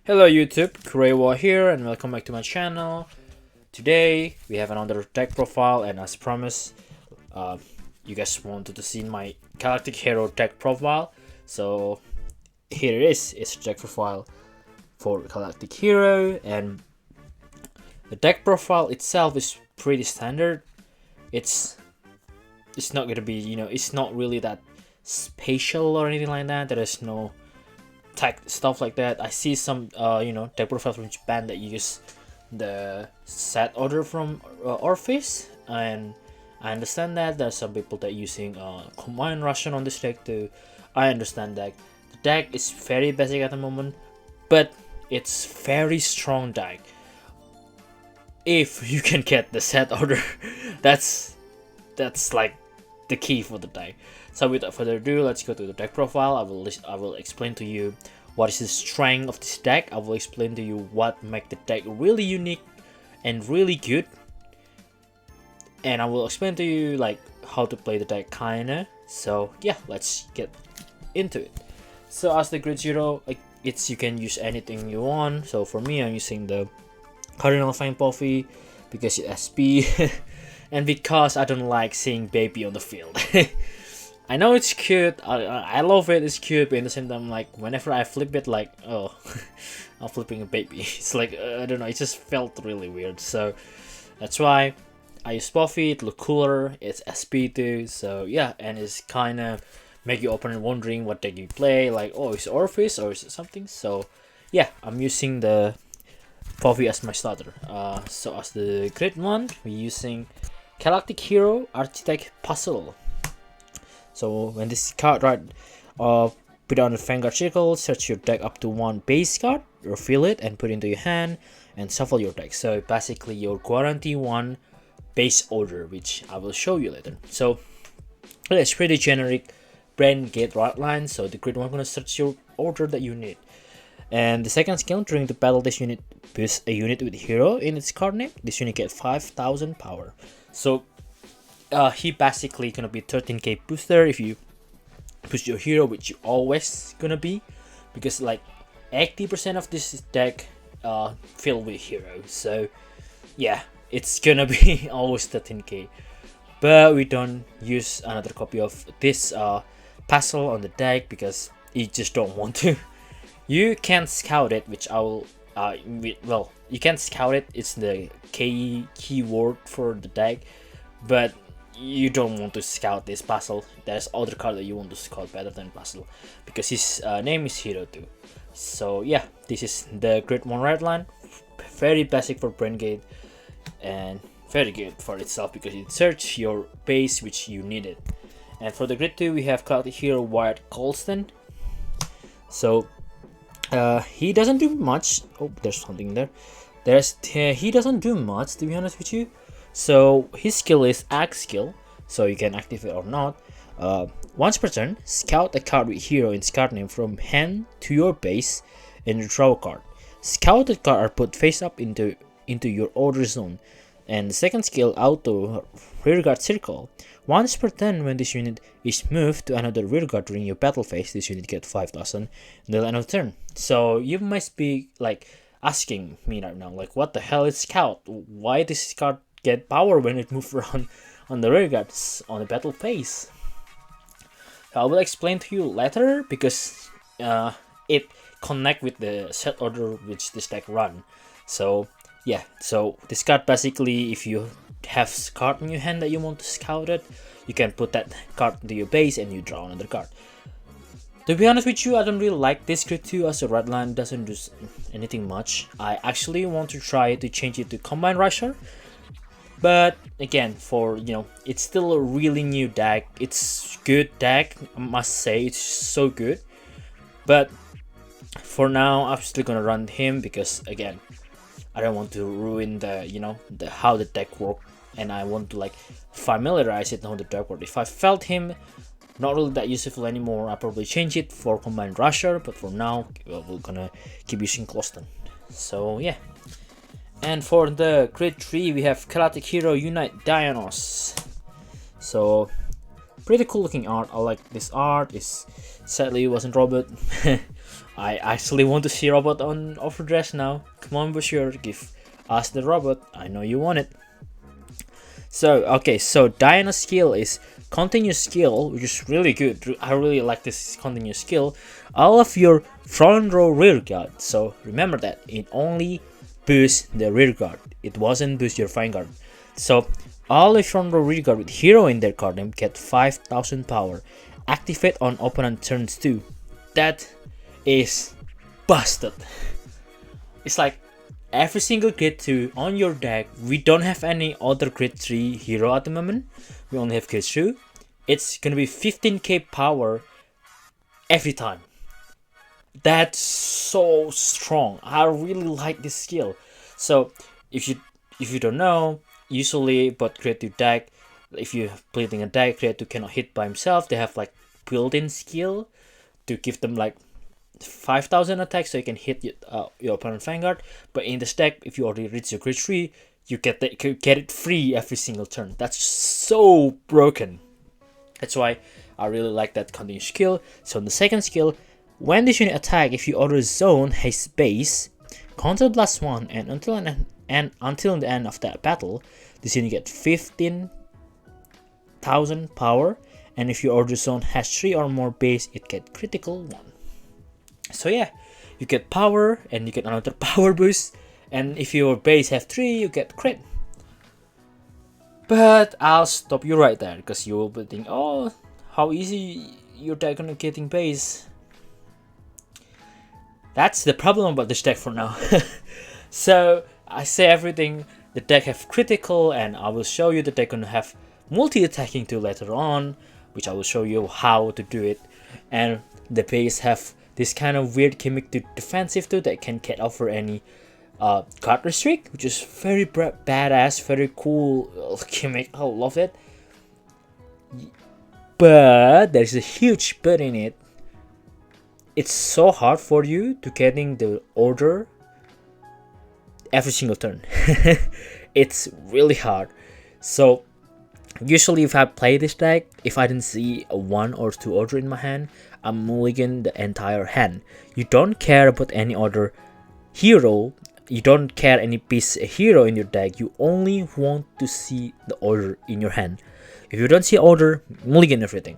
Hello YouTube, Kurewa here and welcome back to my channel. Today we have another deck profile, and as promised, you guys wanted to see my Galactic Hero deck profile. So here it is, it's a deck profile for Galactic Hero, and the deck profile itself is pretty standard. It's not gonna be, it's not really that spatial or anything like that. There is no tech stuff like that. I see some deck profiles from Japan that use the set order from Orpheus, and I understand that there's some people that using combined Russian on this deck too. I understand that the deck is very basic at the moment, but it's very strong deck if you can get the set order. that's like the key for the deck. So without further ado, let's go to the deck profile. I will explain to you what is the strength of this deck. I will explain to you what make the deck really unique and really good, and I will explain to you like how to play the deck kinda. So yeah, let's get into it. So as the grid 0, you can use anything you want. So for me, I'm using the Cardinal Fine Puffy because it's SP and because I don't like seeing baby on the field. I know it's cute, I love it, it's cute, but at the same time, like, whenever I flip it, like, oh, I'm flipping a baby. It's like, I don't know, it just felt really weird. So that's why I use Puffy. It look cooler, it's SP too, so yeah, and it's kind of make your opponent wondering what deck you play, like, oh, is it Orpheus or is it something? So yeah, I'm using the Puffy as my starter. So as the grid 1, we're using Galactic Hero Architect Puzzle. So when this card put on the Vanguard circle, search your deck up to one base card, refill it and put it into your hand and shuffle your deck. So basically your guarantee one base order, which I will show you later. So it's pretty generic brain gate right line. So the grid 1 gonna search your order that you need. And the second skill, during the battle, this unit boosts a unit with hero in its card name. This unit gets 5,000 power. So he basically gonna be 13k booster if you push your hero, which you always gonna be, because like 80% of this deck filled with heroes. So yeah, it's gonna be always 13k. But we don't use another copy of this puzzle on the deck because you just don't want to. You can scout it, which I will well, you can scout it, it's the keyword for the deck, but you don't want to scout this puzzle. There's other card that you want to scout better than puzzle because his name is hero too. So yeah, this is the grid 1 red line, very basic for brain gate and very good for itself because it search your base which you needed. And for the grid 2, we have Galactic Hero Wyatt Colston. So he doesn't do much. Oh, there's something there. He doesn't do much, to be honest with you. So his skill is Axe skill, so you can activate it or not. Once per turn, scout a card with hero in card name from hand to your base and draw a card. Scouted cards are put face up into your order zone. And the second skill, auto rearguard circle. Once per turn, when this unit is moved to another rearguard during your battle phase, this unit gets 5,000 until end of turn. So you must be like asking me right now, like, what the hell is scout? Why this card get power when it moves around on the rearguards on the battle phase? I will explain to you later because it connect with the set order which this deck run. So yeah, so this card basically, if you have card in your hand that you want to scout it, you can put that card into your base and you draw another card. To be honest with you, I don't really like this grid 2 as a red line doesn't do anything much. I actually want to try to change it to Combine Rusher. But again, for it's still a really new deck. It's good deck, I must say. It's so good. But for now, I'm still gonna run him because again, I don't want to ruin the how the deck works, and I want to like familiarize it how the deck works. If I felt him not really that useful anymore, I probably change it for Combined Rusher. But for now, we're gonna keep using Closton. So yeah. And for the grid 3, we have Galactic Hero Unite Dionysos. So pretty cool looking art. I like this art. It's sadly it wasn't Robert. I actually want to see robot on Overdress now. Come on, Bashir, give us the robot. I know you want it. So, okay, so Diana's skill is continuous skill, which is really good. I really like this continuous skill. All of your front row rear guard. So remember that it only boosts the rear guard. It wasn't boost your Vanguard. So all of front row rear guard with hero in their card name get 5000 power. Activate on opponent turns 2. That is busted. It's like every single grade 2 on your deck. We don't have any other grade 3 hero at the moment. We only have grade 2. It's gonna be 15k power every time. That's so strong. I really like this skill. So if you don't know, usually but grade 2 deck, if you're playing a deck grade 2 cannot hit by himself, they have like built-in skill to give them like 5000 attack, so you can hit your opponent Vanguard. But in this deck, if you already reach your grade 3, you get it free every single turn. That's so broken. That's why I really like that continuous skill. So in the second skill, when this unit attack, if you order zone his base, counter blast 1, and until the end of that battle, this unit get 15,000 power. And if your order zone has 3 or more base, it get critical 1. So yeah, you get power and you get another power boost. And if your base have 3, you get crit. But I'll stop you right there, because you will be thinking, oh, how easy your deck gonna getting base. That's the problem about this deck for now. So I say everything. The deck have critical, and I will show you the deck gonna have multi-attacking too later on, which I will show you how to do it. And the base have this kind of weird gimmick to defensive too that can get over any card restrict, which is very badass, very cool gimmick. I love it. But there's a huge but in it. It's so hard for you to getting the order every single turn. It's really hard. So usually if I play this deck, if I didn't see a 1 or 2 order in my hand, I'm mulligan the entire hand. You don't care about any other hero, you don't care any piece a hero in your deck, you only want to see the order in your hand. If you don't see order, mulligan everything.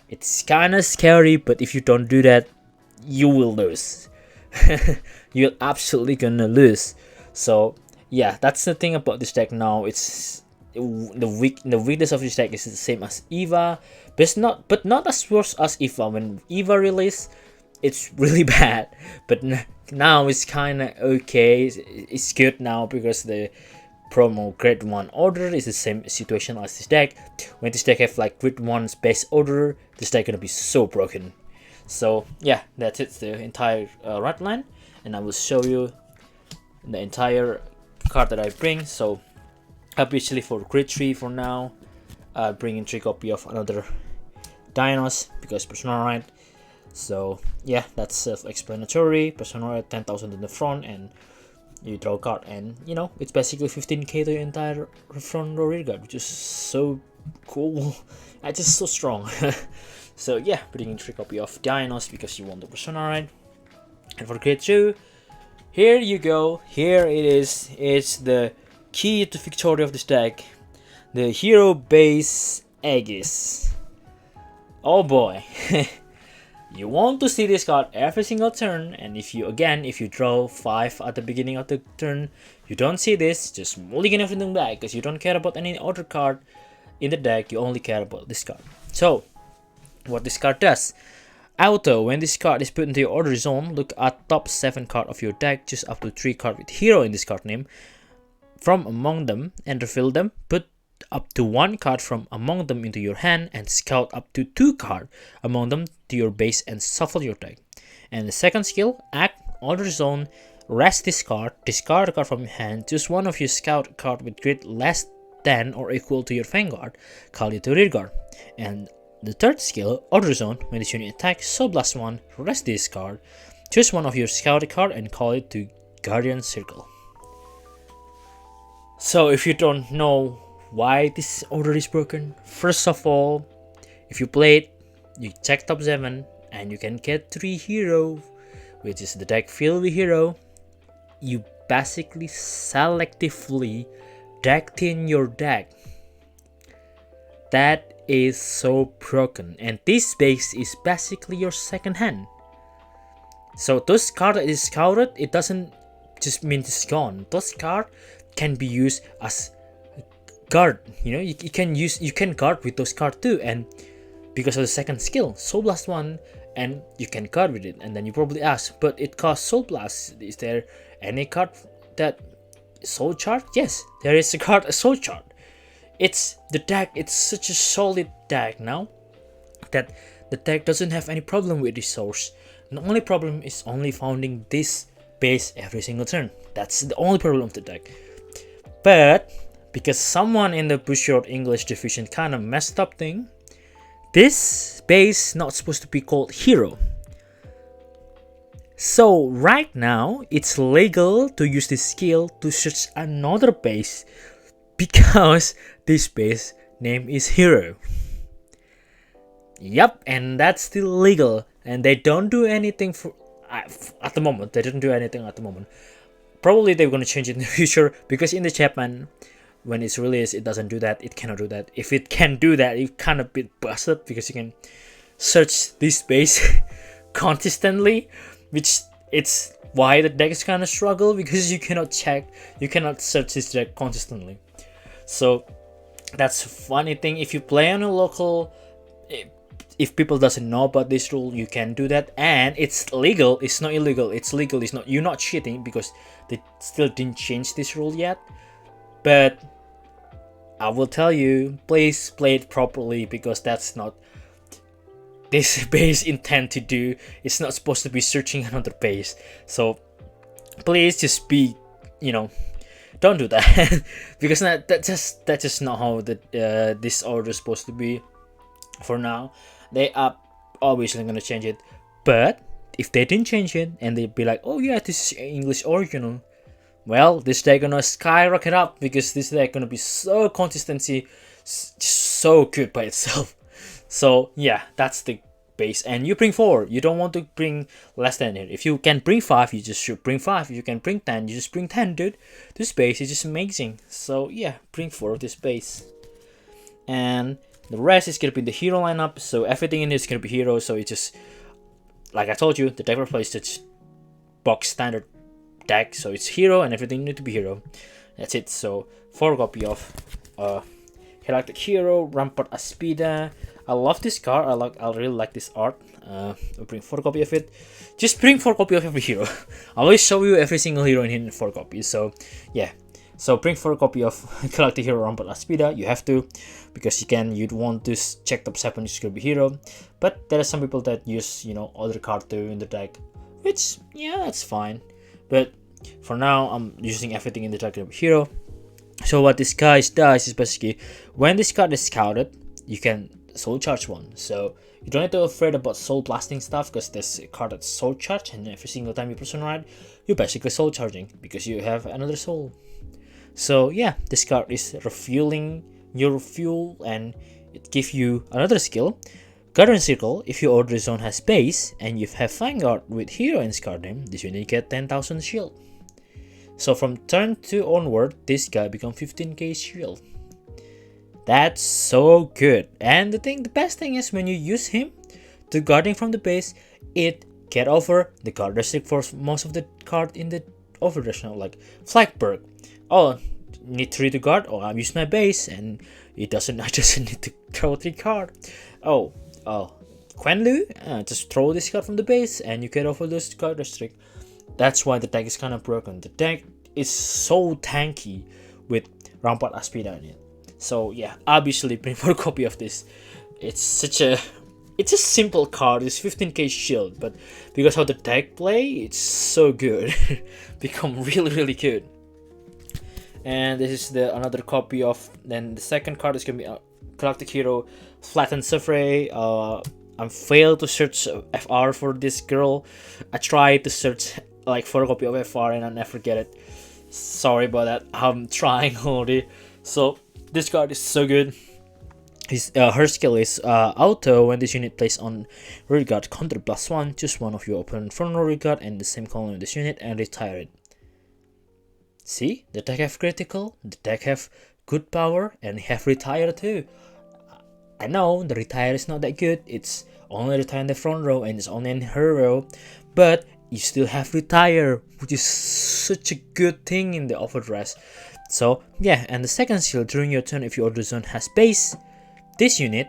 It's kinda scary, but if you don't do that, you will lose. You're absolutely gonna lose. So yeah, that's the thing about this deck now. It's the weakness of this deck is the same as Eva, but not as worse as Eva. When Eva released, it's really bad, but now it's kind of okay. It's good now because the promo grade 1 order is the same situation as this deck. When this deck have like grade 1 base order, this deck gonna be so broken. So yeah, that's it, the entire red line, and I will show you the entire card that I bring. So obviously for grade 3 for now, bringing 3 copy of another Dinos because Persona right. So yeah, that's self-explanatory. Persona right, 10,000 in the front, and you draw a card, and you know it's basically 15k to your entire front row rear guard, which is so cool. It's just so strong. So yeah, bringing 3 copy of Dinos because you want the Persona right. And for grade 2, here you go. Here it is. It's the key to victory of this deck, the hero base Aegis. Oh boy. You want to see this card every single turn, and if you draw 5 at the beginning of the turn, you don't see this, just mulligan everything back because you don't care about any other card in the deck, you only care about this card. So what this card does: auto, when this card is put into your order zone, look at top 7 card of your deck, choose up to 3 card with hero in this card name from among them and reveal them. Put up to 1 card from among them into your hand and scout up to 2 card among them to your base and shuffle your deck. And the second skill, act order zone, rest this card, discard a card from your hand, choose one of your scout card with grid less than or equal to your Vanguard, call it to rear guard. And the third skill, order zone, when this unit attacks, so blast 1, rest this card, choose one of your scouted card and call it to Guardian Circle. So if you don't know why this order is broken, first of all, if you play it, you check top 7 and you can get 3 hero which is the deck filled with hero, you basically selectively deck in your deck. That is so broken, and this base is basically your second hand. So those cards that is scouted, it doesn't just mean it's gone. Those cards can be used as guard. You can guard with those cards too, and because of the second skill, Soul Blast 1, and you can guard with it. And then you probably ask, but it costs Soul Blast. Is there any card that Soul Chart? Yes, there is a card, a Soul Chart. It's the deck, it's such a solid deck now that the deck doesn't have any problem with resource. The only problem is only founding this base every single turn. That's the only problem of the deck. But because someone in the Bushard English division kind of messed up thing, this base not supposed to be called hero. So right now it's legal to use this skill to search another base because this base name is hero. Yep, and that's still legal, and they don't do anything for at the moment. They didn't do anything at the moment. Probably they're gonna change it in the future, because in the Japan, when it's released, it doesn't do that. It cannot do that. If it can do that, it kind of bit busted, because you can search this base consistently, which it's why the deck is kind of struggle, because you cannot search this deck consistently. So that's a funny thing. If you play on a local, if people doesn't know about this rule, you can do that, and it's legal. It's not illegal. It's legal. It's not. You're not cheating, because they still didn't change this rule yet. But I will tell you, please play it properly, because that's not this base intend to do. It's not supposed to be searching another base. So please just be, don't do that, because that's just not how this order is supposed to be. For now, they are obviously gonna change it, but if they didn't change it and they'd be like, oh yeah, this is English original, well, this deck gonna skyrocket up, because this deck gonna be so consistency, so good by itself. So yeah, that's the base. And you bring 4. You don't want to bring less than it. If you can bring 5, you just should bring 5. If you can bring 10, you just bring 10, dude. This base is just amazing. So yeah, bring 4 of this base. And the rest is gonna be the hero lineup. So everything in this is gonna be hero. So it's just, like I told you, the deck replaced its box standard deck. So it's hero, and everything need to be hero. That's it. So 4 copy of Galactic Hero, Rampart Aspida. I love this card. I really like this art. I'll bring 4 copy of it. Just bring 4 copy of every hero. I will show you every single hero in here in 4 copies. So yeah. So bring 4 copy of Galactic Hero, Rampart Aspida. You have to, because you'd want to check top 7 is gonna be hero. But there are some people that use other card too in the deck, which yeah, that's fine. But for now, I'm using everything in the deck to be hero. So what this guy does is basically, when this card is scouted, you can soul charge 1. So you don't have to be afraid about soul blasting stuff, because there's a card that's soul charge, and every single time you press on ride, you're basically soul charging because you have another soul. So yeah, this card is refueling your fuel, and it gives you another skill, Guardian Circle. If your order zone has base and you have Vanguard with hero in card name, this unit get 10,000 shield. So from turn 2 onward, this guy becomes 15k shield. That's so good. And the best thing is, when you use him to guarding from the base, it get over the guard restrict for most of the card in the overdress now, like Flagberg. Oh, need 3 to guard. Oh, I use my base, and it doesn't. I just need to throw 3 card. Oh, Quenlu, just throw this card from the base, and you get over those guard restrict. That's why the deck is kind of broken. The deck is so tanky with Rampart Aspida in it. So yeah, obviously bring 4 copy of this. It's a simple card. It's 15k shield, but because how the deck play, it's so good. Become really good. And this is another copy of. Then the second card is gonna be Galactic Hero, Flattened Suffray. I failed to search FR for this girl. I tried to search like 4 copy of FR, and I never get it. Sorry about that. I'm trying already. So this card is so good. Her skill is auto. When this unit plays on rearguard, counter +1, choose one of your opponent front row rearguard and the same column of this unit and retire it. See, the deck have critical, the deck have good power, and have retire too. I know the retire is not that good, it's only retire in the front row and it's only in her row, but you still have retire, which is such a good thing in the overdress. So yeah, and the second skill, during your turn if your order zone has base, this unit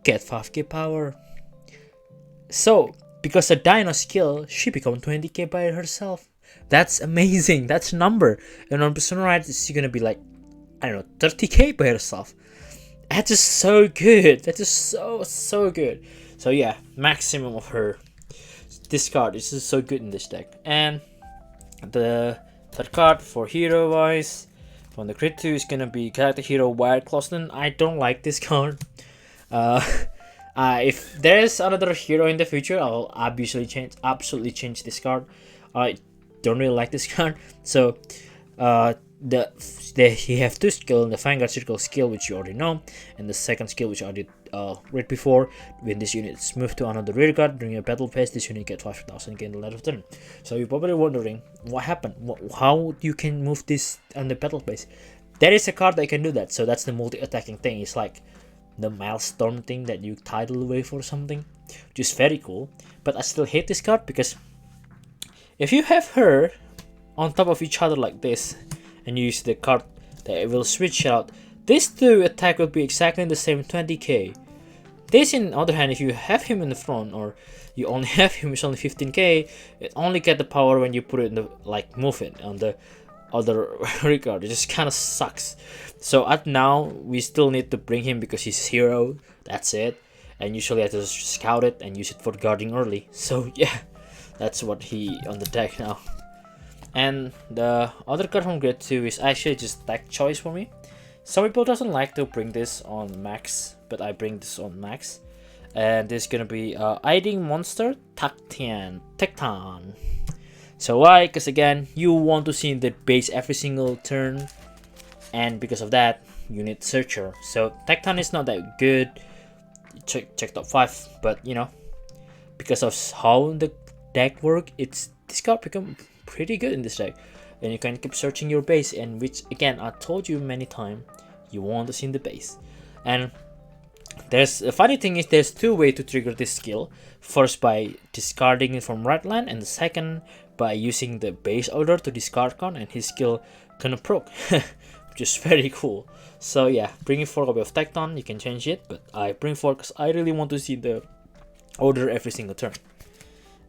get 5k power. So because a Dino skill, she become 20k by herself. That's amazing, that's a number. And on Persona Ride, it's gonna be like, I don't know, 30k by herself. That's just so good. That's just so good. So yeah, maximum of her discard. This is so good in this deck. And the third card for hero wise, from the crit 2 is gonna be Galactic Hero Wired Closton. I don't like this card. If there's another hero in the future, I'll absolutely change this card. I don't really like this card. So he have two skill, the Vanguard Circle skill, which you already know, and the second skill, which I did read before. When this unit is moved to another rearguard during a battle phase, this unit gets 5,000 gain the later turn. So you're probably wondering what happened, how you can move this on the battle phase. There is a card that can do that. So that's the multi-attacking thing. It's like the milestone thing that you tidal wave or something, which is very cool. But I still hate this card because if you have her on top of each other like this, and use the card that it will switch out, these two attack will be exactly the same 20k. This, on the other hand, if you have him in the front or you only have him, it's only 15k, it only get the power when you put it in the, like, move it on the other regard. It just kind of sucks. So at now we still need to bring him because he's hero, that's it, and usually I just scout it and use it for guarding early. So yeah, that's what he on the deck now. And the other card from grade 2 is actually just deck choice for me. Some people doesn't like to bring this on max, but I bring this on max. And this is gonna be Eiding Monster Tecton. So why? Because again, you want to see the base every single turn, and because of that, you need Searcher. So Tecton is not that good. Check top 5, but you know, because of how the deck work, this card become pretty good in this deck, and you can keep searching your base, and which again I told you many times, you want to see in the base. And there's a funny thing is there's two ways to trigger this skill. First by discarding it from right land, and the second by using the base order to discard card and his skill can proc, which is very cool. So yeah, bringing 4 copy of Tecton, you can change it, but I bring 4 because I really want to see the order every single turn.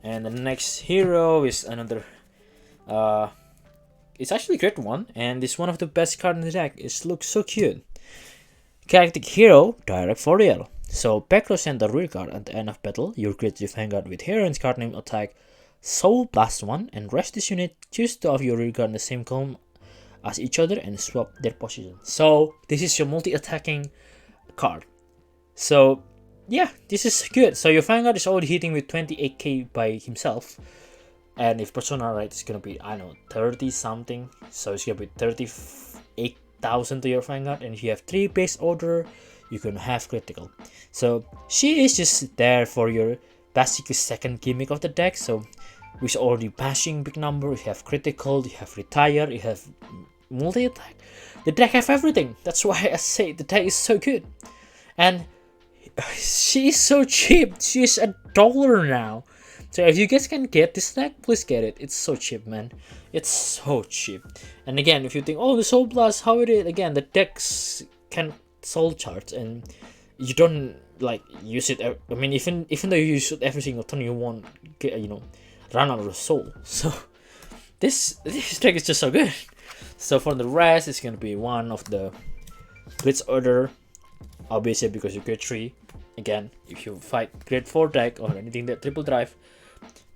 And the next hero is another it's actually grade 1, and it's one of the best cards in the deck. It looks so cute. Galactic Hero Direct Fourier. So backrow center rear guard at the end of battle, your grade 3 Vanguard with heroine's card name attack Soul Blast 1 and rest this unit, choose 2 of your rear guard in the same column as each other and swap their position. So this is your multi-attacking card. So yeah, this is good. So your Vanguard is already hitting with 28k by himself. And if Persona Ride is gonna be, I don't know, 30 something, so it's gonna be 38,000 to your Vanguard, and if you have 3 base order, you can have critical. So she is just there for your basically second gimmick of the deck. So with already bashing big number, you have critical, you have retire, you have multi attack. The deck have everything. That's why I say the deck is so good. And she is so cheap. She is $1 now. So if you guys can get this deck, please get it. It's so cheap, man. It's so cheap. And again, if you think, oh, the Soul Blast, how it is? Again, the decks can soul charge, and you don't like use it. I mean, even though you use it every single turn, you won't get, you know, run out of soul. So this deck is just so good. So for the rest, it's gonna be one of the Blitz Order, obviously because you grade 3. Again, if you fight grade 4 deck or anything that triple drive,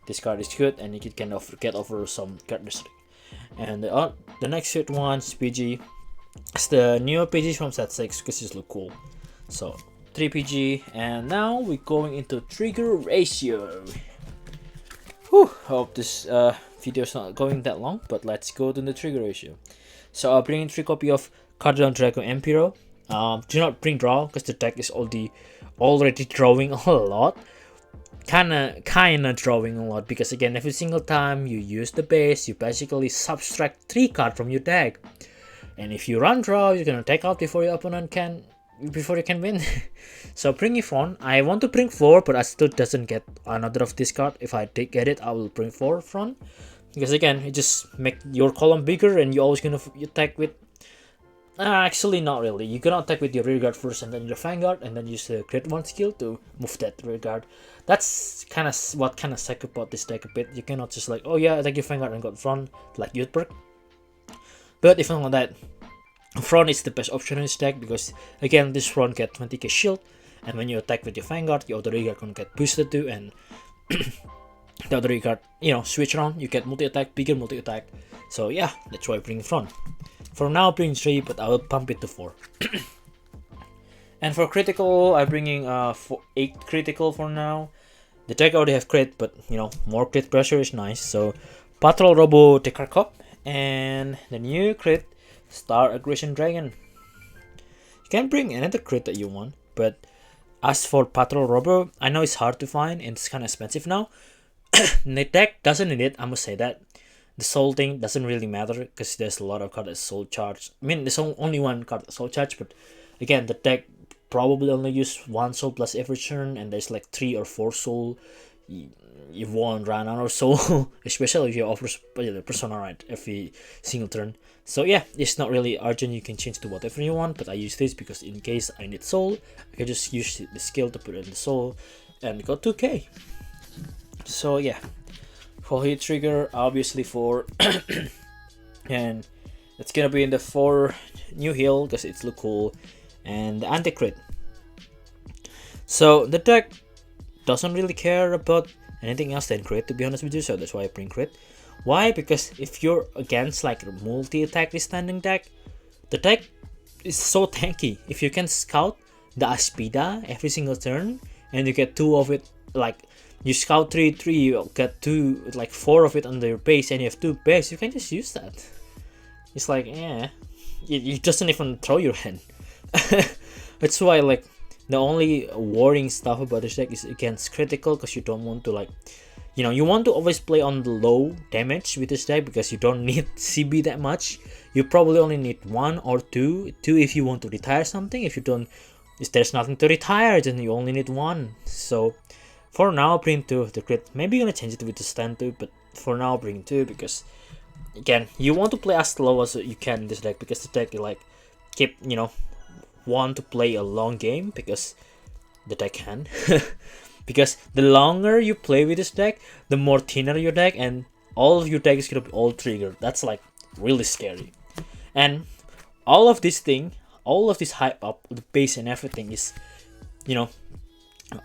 this card is good, and you can get over some characteristic. And the next hit one is PG. It's the new PG from set 6 because it look cool. So 3 PG, and now we're going into trigger ratio. Whew, hope this video is not going that long, but let's go to the trigger ratio. So I'll bring in 3 copy of Cardinal Draco Emperor, Do not bring draw because the deck is already drawing a lot. Kinda drawing a lot, because again, every single time you use the base, you basically subtract 3 cards from your deck. And if you run draw, you're gonna take out before your opponent before you can win. So bring it front. I want to bring 4, but I still doesn't get another of this card. If I get it, I will bring 4 front. Because again, it just make your column bigger, and you're always gonna attack with... actually, not really. You're gonna attack with your rearguard first, and then your Vanguard, and then use the Crit 1 skill to move that rearguard. That's what kind of suck about this deck a bit. You cannot just like, oh yeah, attack your Vanguard and got front, like youth perk. But even like that, front is the best option in this deck, because again, this front get 20k shield, and when you attack with your Vanguard, your other rearguard gonna get boosted too, and the other rearguard, switch around, you get multi-attack, bigger multi-attack. So yeah, that's why I bring front. For now, bring 3, but I will pump it to 4. And for critical, I'm bringing 8 critical for now. The deck already have crit, but more crit pressure is nice. So Patrol Robo Tekarkop, and the new crit Star Aggression Dragon. You can bring another crit that you want, but as for Patrol Robo, I know it's hard to find and it's kind of expensive now. The deck doesn't need it, I must say that. The soul thing doesn't really matter, because there's a lot of cards that soul charge. I mean, there's only one card that soul charge, but again, the deck probably only use 1 soul plus every turn, and there's like 3 or 4 soul. You won't run out of soul, especially if you offer Persona right every single turn. So yeah, it's not really urgent. You can change to whatever you want, but I use this because in case I need soul, I can just use the skill to put in the soul and got 2k. So yeah, for hit trigger, obviously 4, and it's gonna be in the 4 new heal because it's look cool, and the anti crit. So the deck doesn't really care about anything else than crit, to be honest with you, so that's why I bring crit. Why? Because if you're against like a multi-attack standing deck, the deck is so tanky. If you can scout the Aspida every single turn, and you get 2 of it, like you scout 3/3, you get 2, like 4 of it under your base, and you have 2 base, you can just use that. It's like, yeah, it doesn't even throw your hand. That's why, like, the only worrying stuff about this deck is against critical, because you don't want to, like, you want to always play on the low damage with this deck, because you don't need CB that much. You probably only need 1 or 2 if you want to retire something. If there's nothing to retire, then you only need 1. So for now, bring 2 of the crit. Maybe you're gonna change it with the stand 2, but for now, bring 2, because again, you want to play as low as you can in this deck, because the deck like want to play a long game, because the deck can. Because the longer you play with this deck, the more thinner your deck, and all of your deck is gonna be all triggered. That's like really scary. And all of this hype up, the base and everything is,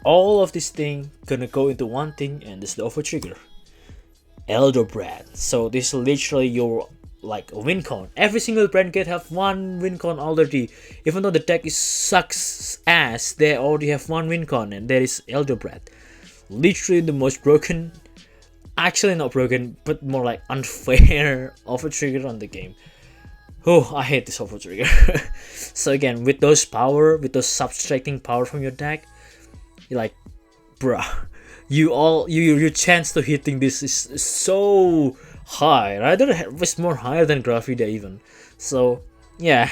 all of this thing gonna go into one thing, and this is the over trigger. Elder Brand. So this is literally your like a win con. Every single brand get have 1 win con already. Even though the deck is sucks ass, they already have 1 win con, and there is Elder Brand. Literally the most broken, actually not broken, but more like unfair over trigger on the game. Oh, I hate this over trigger. So again, with those subtracting power from your deck, you're like, bruh, your chance to hitting this is so high. Rather, it's more higher than Grafida even. So yeah,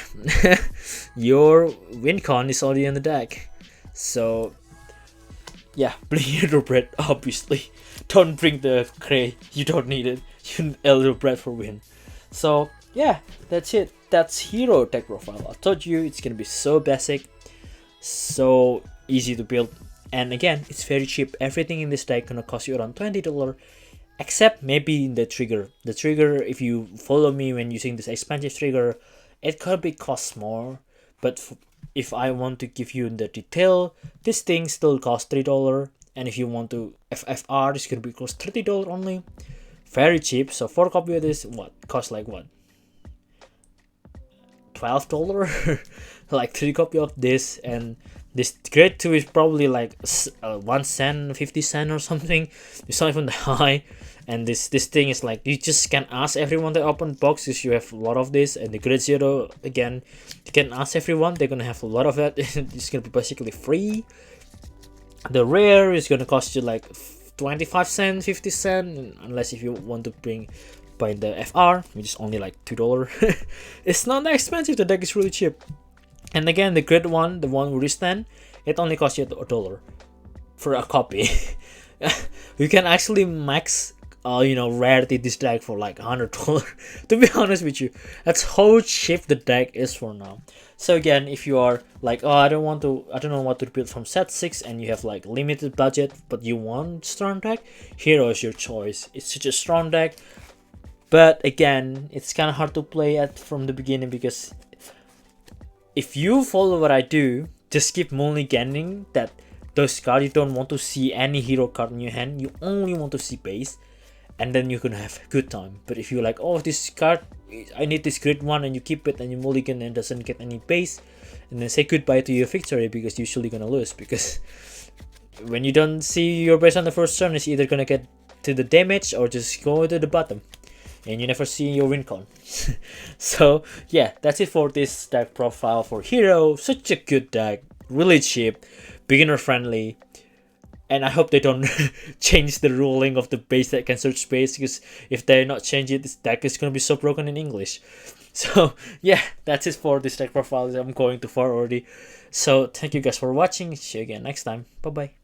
your win con is already in the deck. So yeah, bring Elder Bread, obviously. Don't bring the Cray, you don't need it. You need Elder Bread for win. So yeah, that's it. That's hero deck profile. I told you it's gonna be so basic, so easy to build, and again, it's very cheap. Everything in this deck gonna cost you around $20, except maybe the trigger. The trigger, if you follow me when using this expensive trigger, it could be cost more, but if I want to give you the detail, this thing still costs $3, and if you want to FFR, it's gonna be cost $30 only. Very cheap. So 4 copy of this, cost like $12? Like 3 copy of this, and this grade 2 is probably like 1 cent, 50 cent or something. It's not even that high. And this thing is like, you just can ask everyone to open boxes. You have a lot of this, and the grade 0 again, you can ask everyone, they're gonna have a lot of it. It's gonna be basically free. The rare is gonna cost you like 25 cents, 50 cents, unless if you want to buy the FR, which is only like $2. It's not that expensive, the deck is really cheap. And again, the grade 1, the one with stand, it only costs you $1 for a copy. You can actually max rarity this deck for like $100. To be honest with you, that's how cheap the deck is for now. So again, if you are like, oh, I don't know what to build from set 6, and you have like limited budget but you want strong deck, Hero is your choice. It's such a strong deck, but again, it's kind of hard to play at from the beginning, because if you follow what I do, just keep mulliganing those cards. You don't want to see any hero card in your hand, you only want to see base, and then you can have a good time. But if you're like, oh, this card, I need this great one, and you keep it and you mulligan and doesn't get any base, and then say goodbye to your victory, because you're usually gonna lose, because when you don't see your base on the first turn, it's either gonna get to the damage or just go to the bottom, and you never see your win con. So yeah, that's it for this deck profile for Hero. Such a good deck, really cheap, beginner friendly, and I hope they don't change the ruling of the base that can search space, because if they not change it, this deck is gonna be so broken in English. So yeah, that's it for this deck profile. I'm going too far already. So thank you guys for watching. See you again next time. Bye bye.